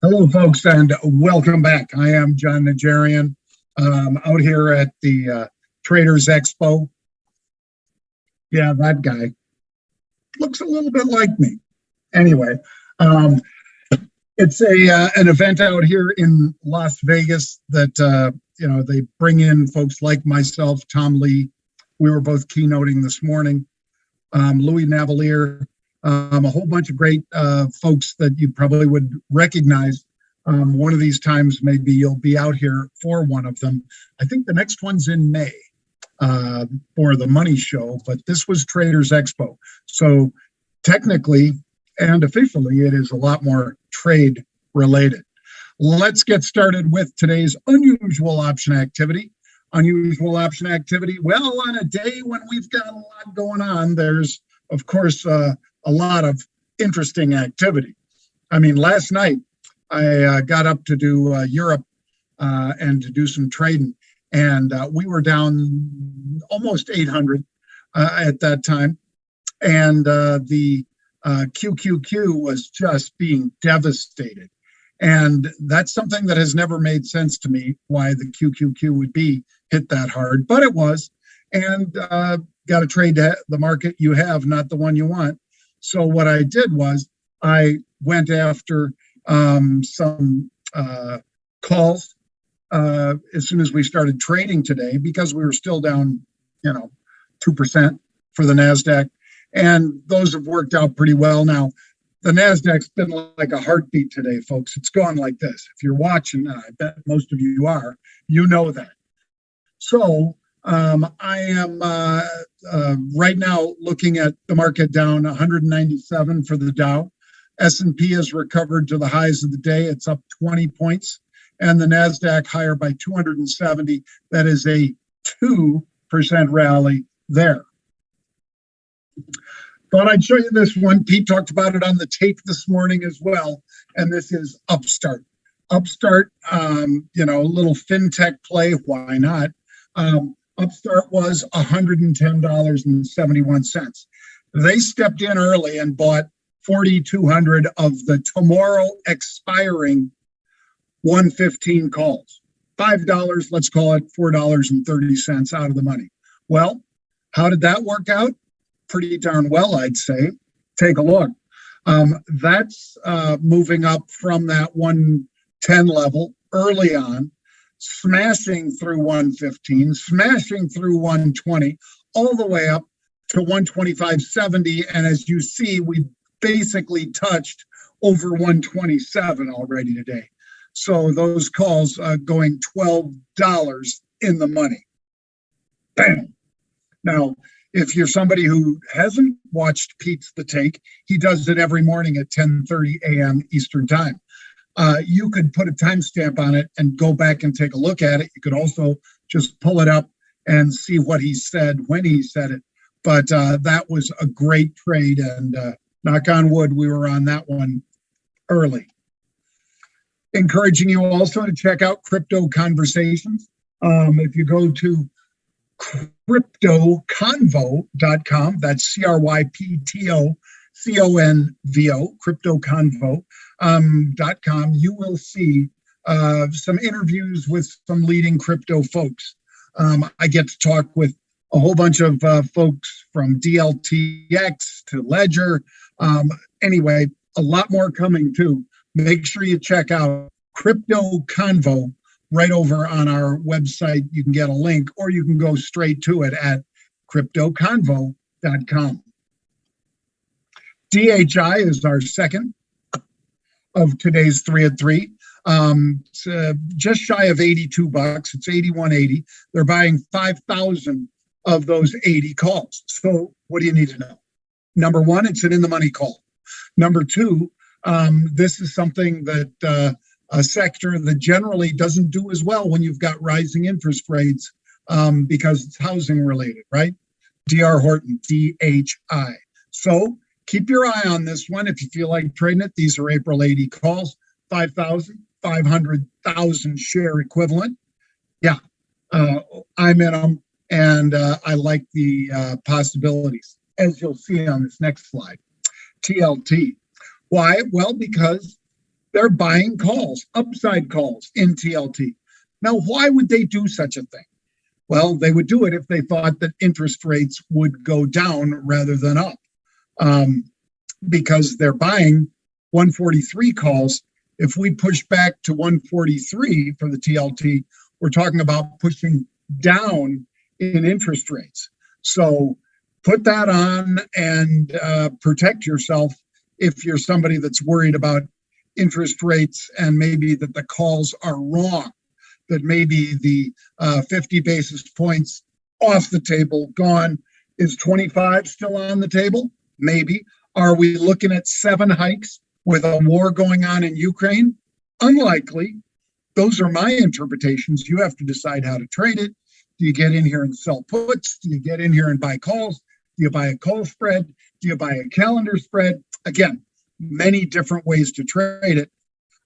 Hello, folks, and welcome back. I am John Najarian, out here at the Traders Expo. Yeah, that guy looks a little bit like me. Anyway, it's an event out here in Las Vegas that they bring in folks like myself, Tom Lee. We were both keynoting this morning. Louis Navalier. A whole bunch of great folks that you probably would recognize. One of these times, maybe you'll be out here for one of them. I think the next one's in May for the money show, but this was Traders Expo. So technically and officially, it is a lot more trade related. Let's get started with today's unusual option activity. Unusual option activity. Well, on a day when we've got a lot going on, there's, of course, a lot of interesting activity. I mean, last night I got up to do Europe and to do some trading, and we were down almost 800 at that time, and the QQQ was just being devastated. And that's something that has never made sense to me, why the QQQ would be hit that hard, but it was. And got to trade the market you have, not the one you want. So what I did was I went after some calls as soon as we started trading today, because we were still down, 2% for the NASDAQ. And those have worked out pretty well. Now, the NASDAQ's been like a heartbeat today, folks. It's gone like this. If you're watching, I bet most of you are, you know that. So I am right now looking at the market down 197 for the Dow. S&P has recovered to the highs of the day. It's up 20 points. And the NASDAQ higher by 270. That is a 2% rally there. Thought I'd show you this one. Pete talked about it on the tape this morning as well. And this is Upstart. Upstart, a little fintech play. Why not? Upstart was $110.71. They stepped in early and bought 4,200 of the tomorrow expiring 115 calls. $5, let's call it $4.30 out of the money. Well, how did that work out? Pretty darn well, I'd say. Take a look. That's moving up from that 110 level early on, smashing through 115, smashing through 120, all the way up to 125.70. And as you see, we basically touched over 127 already today. So those calls going $12 in the money. Bam. Now, if you're somebody who hasn't watched Pete's The Take, he does it every morning at 10:30 a.m. Eastern Time. You could put a timestamp on it and go back and take a look at it. You could also just pull it up and see what he said when he said it. But that was a great trade, and knock on wood, we were on that one early. Encouraging you also to check out Crypto Conversations. If you go to cryptoconvo.com, that's CRYPTOCONVO, cryptoconvo.com, you will see some interviews with some leading crypto folks. I get to talk with a whole bunch of folks from DLTX to Ledger. Anyway, a lot more coming too. Make sure you check out Crypto Convo right over on our website. You can get a link, or you can go straight to it at cryptoconvo.com. DHI is our second of today's 3 at 3. It's just shy of $82. It's $81.80. They're buying 5,000 of those 80 calls. So what do you need to know? Number one, it's an in-the-money call. Number two, this is something that a sector that generally doesn't do as well when you've got rising interest rates because it's housing related, right? D.R. Horton, DHI. So keep your eye on this one. If you feel like trading it, these are April 80 calls, 500,000 share equivalent. Yeah, I'm in them, and I like the possibilities, as you'll see on this next slide. TLT. Why? Well, because they're buying calls, upside calls in TLT. Now, why would they do such a thing? Well, they would do it if they thought that interest rates would go down rather than up. Because they're buying 143 calls. If we push back to 143 for the TLT, we're talking about pushing down in interest rates. So put that on and protect yourself if you're somebody that's worried about interest rates and maybe that the calls are wrong, that maybe the 50 basis points off the table, gone. Is 25 still on the table? Maybe. Are we looking at 7 hikes with a war going on in Ukraine? Unlikely. Those are my interpretations. You have to decide how to trade it. Do you get in here and sell puts? Do you get in here and buy calls? Do you buy a call spread? Do you buy a calendar spread? Again, many different ways to trade it.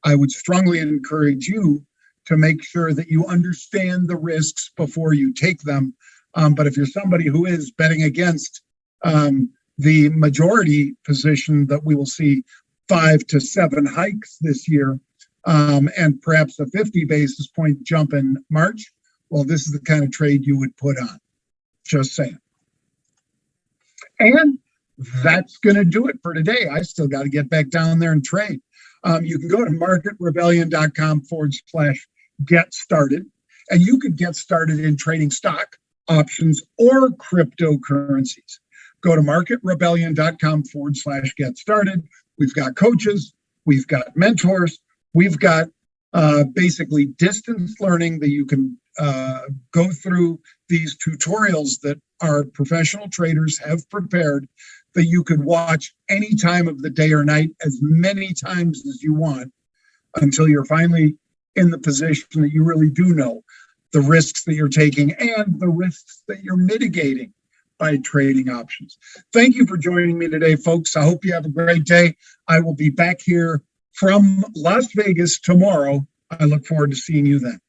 I would strongly encourage you to make sure that you understand the risks before you take them. But if you're somebody who is betting against the majority position that we will see 5 to 7 hikes this year, and perhaps a 50 basis point jump in March, well, this is the kind of trade you would put on. Just saying. And that's going to do it for today. I still got to get back down there and trade. You can go to marketrebellion.com/get started, and you could get started in trading stock, options, or cryptocurrencies. Go to marketrebellion.com/get started. We've got coaches, we've got mentors, we've got basically distance learning that you can go through these tutorials that our professional traders have prepared that you could watch any time of the day or night, as many times as you want, until you're finally in the position that you really do know the risks that you're taking and the risks that you're mitigating by trading options. Thank you for joining me today, folks. I hope you have a great day. I will be back here from Las Vegas tomorrow. I look forward to seeing you then.